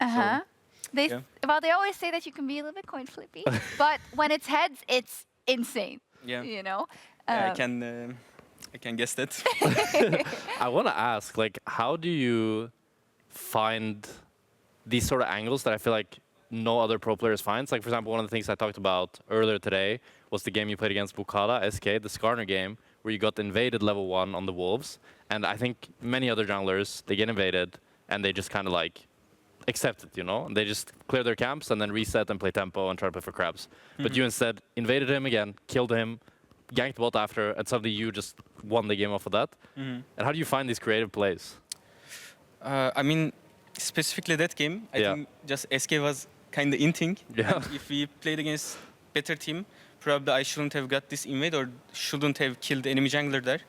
Uh-huh. Yeah. Well, they always say that you can be a little bit coin flippy, but when it's heads, it's insane. Yeah. You know. Yeah, I can guess that. I want to ask, like, how do you find these sort of angles that I feel like no other pro players finds? Like, for example, one of the things I talked about earlier today was the game you played against Bukala, SK, the Skarner game, where you got invaded level 1 on the Wolves. And I think many other junglers, they get invaded, and they just kind of like accept it, you know? And they just clear their camps and then reset and play tempo and try to play for crabs. But you instead invaded him again, killed him, ganked bot after, and suddenly you just won the game off of that. And how do you find these creative plays? I mean, specifically that game, I think just SK was kind of inting. Yeah. And if we played against better team, probably I shouldn't have got this invade or shouldn't have killed enemy jungler there.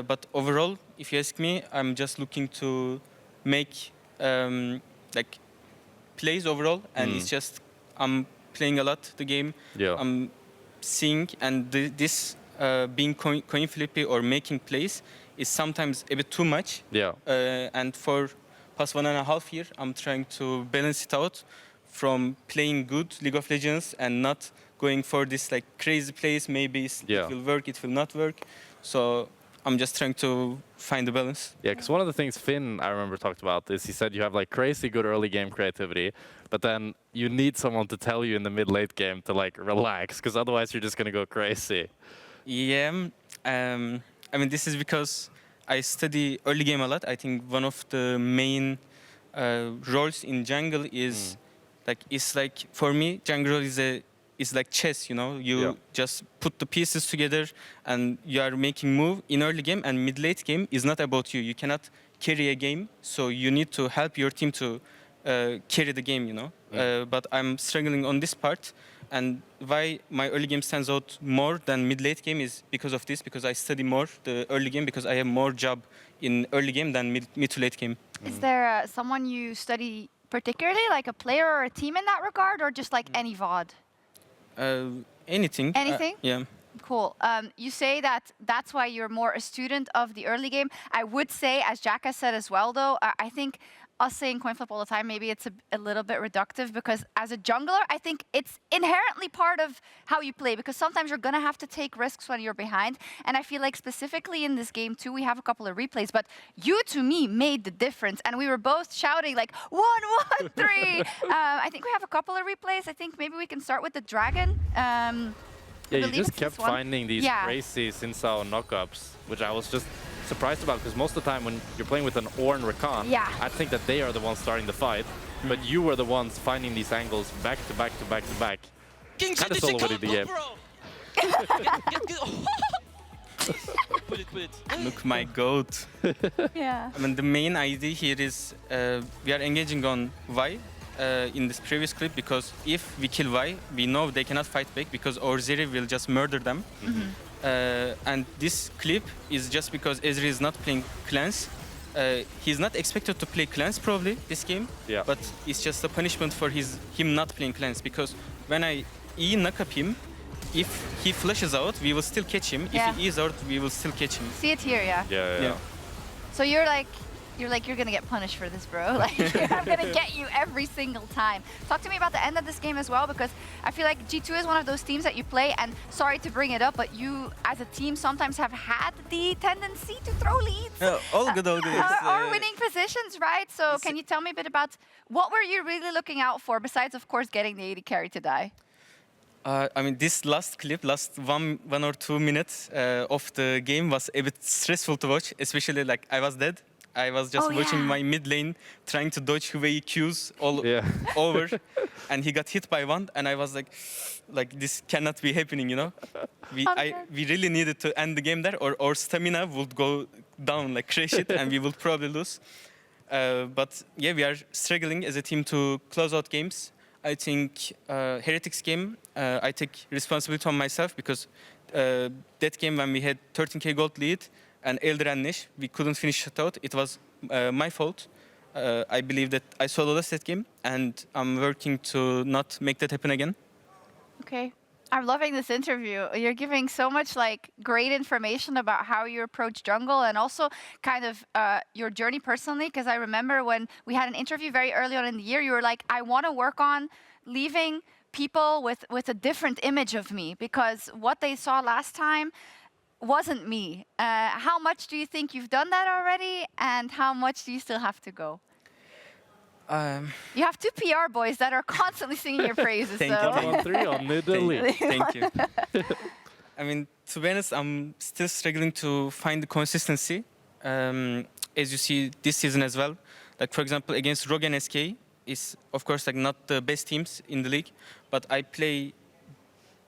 But overall, if you ask me, I'm just looking to make like plays overall, and it's just I'm playing a lot the game. Yeah. I'm seeing, and this being coin flippy or making plays is sometimes a bit too much. Yeah. And for past 1.5 years, I'm trying to balance it out from playing good League of Legends and not going for this like crazy plays. Maybe it will work, it will not work. So I'm just trying to find the balance. Yeah, because one of the things Finn, I remember, talked about is he said you have like crazy good early game creativity, but then you need someone to tell you in the mid-late game to like relax, because otherwise you're just going to go crazy. Yeah, I mean, this is because I study early game a lot. I think one of the main roles in jungle is it's like for me, jungle is like chess, you know. You just put the pieces together and you are making move in early game, and mid-late game is not about you. You cannot carry a game, so you need to help your team to carry the game, you know. But I'm struggling on this part, and why my early game stands out more than mid-late game is because of this, because I study more the early game, because I have more job in early game than mid to late game. Is there someone you study particularly, like a player or a team in that regard, or just like any VOD? Anything. Anything? Yeah. Cool. You say that that's why you're more a student of the early game. I would say, as Jack has said as well, though, I think us saying coin flip all the time, maybe it's a little bit reductive, because as a jungler, I think it's inherently part of how you play, because sometimes you're going to have to take risks when you're behind. And I feel like specifically in this game too, we have a couple of replays, but you, to me, made the difference. And we were both shouting like, 1-1-3. I think we have a couple of replays. I think maybe we can start with the dragon. Yeah, you just kept finding these crazy Sinsao knockups, which I was just surprised about, because most of the time when you're playing with an Ornn Rakan, I think that they are the ones starting the fight, but you were the ones finding these angles back to back to back to back. Kind of solo winning the game. Put it. Look, my goat. Yeah. I mean, the main idea here is we are engaging on Y in this previous clip, because if we kill Y, we know they cannot fight back, because Orzeri will just murder them. And this clip is just because Ezreal is not playing clans. He's not expected to play clans probably this game, but it's just a punishment for him not playing clans, because when I knock up him, if he flashes out, we will still catch him. If he is out, we will still catch him. See it here, Yeah. So you're gonna get punished for this, bro. Like, I'm gonna get you every single time. Talk to me about the end of this game as well, because I feel like G2 is one of those teams that you play, and sorry to bring it up, but you as a team sometimes have had the tendency to throw leads. All good. Or winning positions, right? So can you tell me a bit about what were you really looking out for, besides of course getting the AD carry to die? I mean, this last clip, last one or 2 minutes of the game was a bit stressful to watch, especially like I was dead. I was just watching my mid lane, trying to dodge Huey Qs all over, and he got hit by one, and I was like this cannot be happening, you know. We really needed to end the game there, or our stamina would go down, like crash it, and we would probably lose. But yeah, we are struggling as a team to close out games. I think Heretics game, I take responsibility on myself, because that game when we had 13k gold lead, and Elder and Nesh, we couldn't finish it out. It was my fault. I believe that I solo lost that game, and I'm working to not make that happen again. Okay. I'm loving this interview. You're giving so much like great information about how you approach jungle and also kind of your journey personally. Because I remember when we had an interview very early on in the year, you were like, I want to work on leaving people with a different image of me because what they saw last time wasn't me. How much do you think you've done that already, and how much do you still have to go? You have two PR boys that are constantly singing your praises. Thank so. you. 1-3 on Italy. Thank you. I mean, to be honest, I'm still struggling to find the consistency. As you see this season as well. Like, for example, against Rogue and SK is, of course, like not the best teams in the league, but I play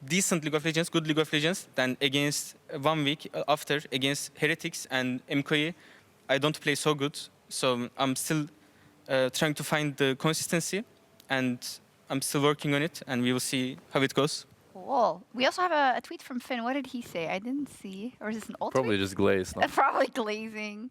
decent League of Legends, good League of Legends. Then against 1 week after, against Heretics and MKOE, I don't play so good. So I'm still trying to find the consistency, and I'm still working on it, and we will see how it goes. Cool. We also have a tweet from Finn. What did he say? I didn't see. Or is this an old Probably tweet? just glazed. No? Probably glazing.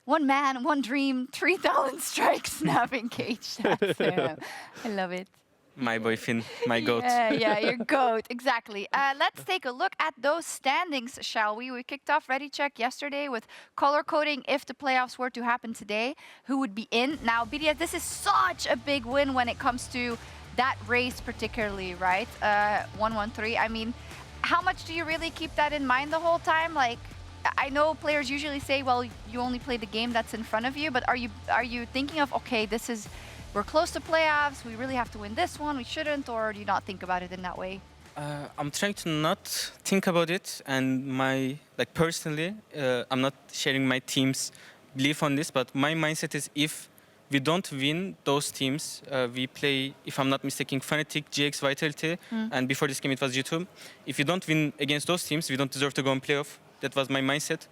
One man, one dream, 3,000 strikes, snapping cage. That's, I love it. My boy Finn, my goat. Yeah, your goat, exactly. Let's take a look at those standings, shall we? We kicked off Ready Check yesterday with color coding if the playoffs were to happen today, who would be in. Now, BDS, this is such a big win when it comes to that race particularly, right? 1-1-3. I mean, how much do you really keep that in mind the whole time? Like, I know players usually say, well, you only play the game that's in front of you, but are you thinking of, okay, we're close to playoffs, we really have to win this one, we shouldn't, or do you not think about it in that way? I'm trying to not think about it, and personally, I'm not sharing my team's belief on this, but my mindset is if we don't win those teams, we play, if I'm not mistaken, Fnatic, GX, Vitality, and before this game it was G2. If you don't win against those teams, we don't deserve to go on playoff. That was my mindset,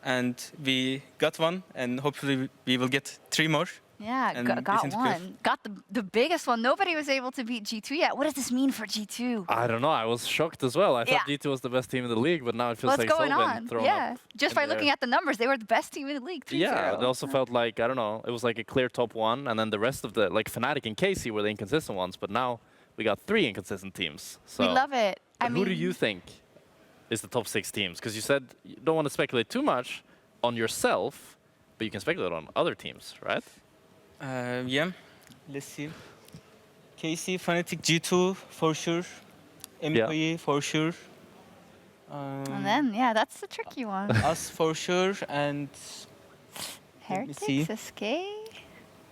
and we got one, and hopefully we will get 3 more. Yeah, got one. Got the biggest one. Nobody was able to beat G2 yet. What does this mean for G2? I don't know. I was shocked as well. I thought G2 was the best team in the league, but now it feels What's like going been thrown up. Just by looking at the numbers, they were the best team in the league. 3-0. Yeah, it also felt like, I don't know, it was like a clear top 1, and then the rest of the, like Fnatic and KC were the inconsistent ones, but now we got 3 inconsistent teams. So we love it. Who do you think is the top 6 teams? Because you said you don't want to speculate too much on yourself, but you can speculate on other teams, right? Yeah, let's see. KC, Fnatic, G2 for sure. MKOE for sure. And then, that's the tricky one. Us for sure, and Heretics, SK?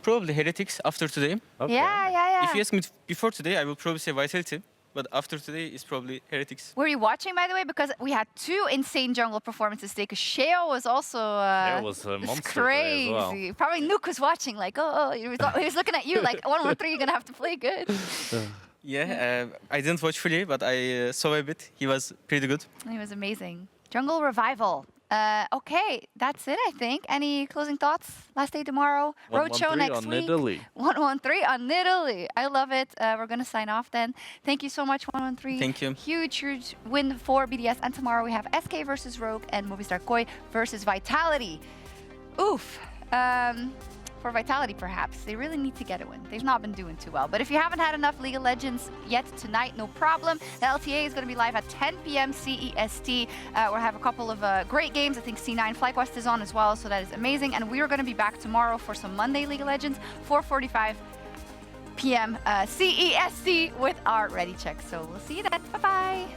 probably Heretics after today. Okay. Yeah. If you ask me before today, I will probably say Vitality. But after today, it's probably Heretics. Were you watching, by the way? Because we had 2 insane jungle performances today. Because Sheo was also Sheo was a monster crazy. today as well. Probably Nuke was watching, like, he was looking at you like, 1-1-3, you're going to have to play good. Yeah, I didn't watch fully, but I saw a bit. He was pretty good. He was amazing. Jungle Revival. Okay, that's it, I think. Any closing thoughts? Last day tomorrow. Roadshow next week. 1-1-3 on Italy. I love it. We're going to sign off then. Thank you so much, 1-1-3. Thank you. Huge win for BDS. And tomorrow we have SK versus Rogue and Movistar Koi versus Vitality. Oof. For Vitality, perhaps. They really need to get a win. They've not been doing too well. But if you haven't had enough League of Legends yet tonight, no problem. The LTA is going to be live at 10 p.m. CEST. We'll have a couple of great games. I think C9 FlyQuest is on as well, so that is amazing. And we are going to be back tomorrow for some Monday League of Legends, 4:45 p.m. CEST with our Ready Check. So we'll see you then. Bye-bye.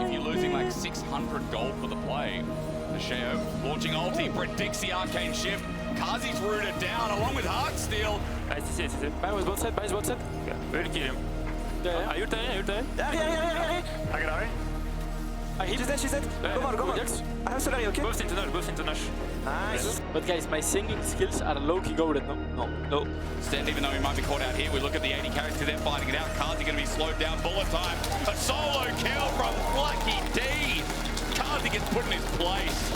If you're losing like 600 gold for the play, Sheo launching ulti, predicts the arcane shift. Kazi's rooted down along with Heartsteel. Buy was both set, buy is both set. Yeah, we'll kill him. Are you there? Yeah. I got it. She's dead. Go on. I have Solari, okay? Both into Nash. Nice. But guys, my singing skills are low-key goated, no. Stand, even though he might be caught out here, we look at the 80 characters, they're fighting it out. Kazi going to be slowed down, bullet time. A solo kill from Lucky D. Kazi gets put in his place.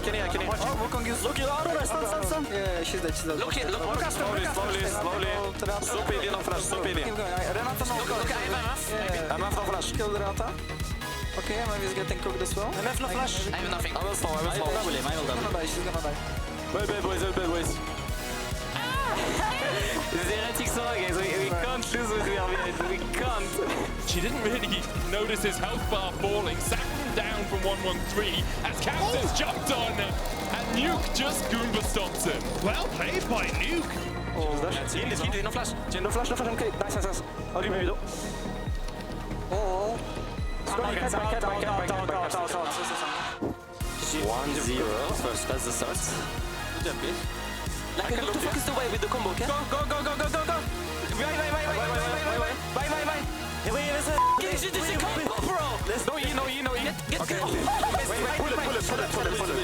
Can he? Oh, look on Gus. Look, stun. Yeah, she's dead. Look, slowly. Super easy, no flash, super easy. Keep going. Renata, no. Look at MF. MF, no flash. Kill Renata. Okay, maybe he's getting cooked as well. MF no flash. I have nothing. I will slow, I will slow. double him, I will double him. She's gonna die. Well played, boys, well played, boys. Zeretic Saw, guys. We can't lose with we are behind. We can't. She didn't really notice his health bar falling. Sacked him down from 113 as Cactus jumped on and Nuke just Goomba stomps him. Well played by Nuke. Oh, that's it. No flash. No flash, no flash. Okay, nice, nice, nice. How do you do? Oh. Back out. 1-0 first, that's the start. Good job, guys. Like, look to focus the way with the combo, okay? Go. Bye. Wait, This is a combo, bro! let's no E. Get Okay. go! Pull it.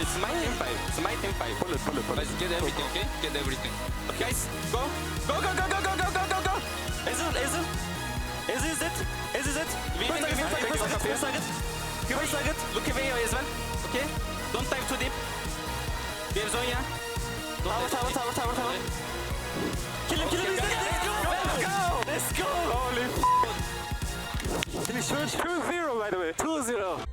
It's my team 5. It's my team 5. Pull it. Let's get everything, okay? Get everything. Guys, go. Ezel. Is it? First target. Look away as well. Okay? Don't dive too deep. We have Zonya. Tower. Kill him. Let's go. Holy f***. Finish 2-0 by the way. 2-0.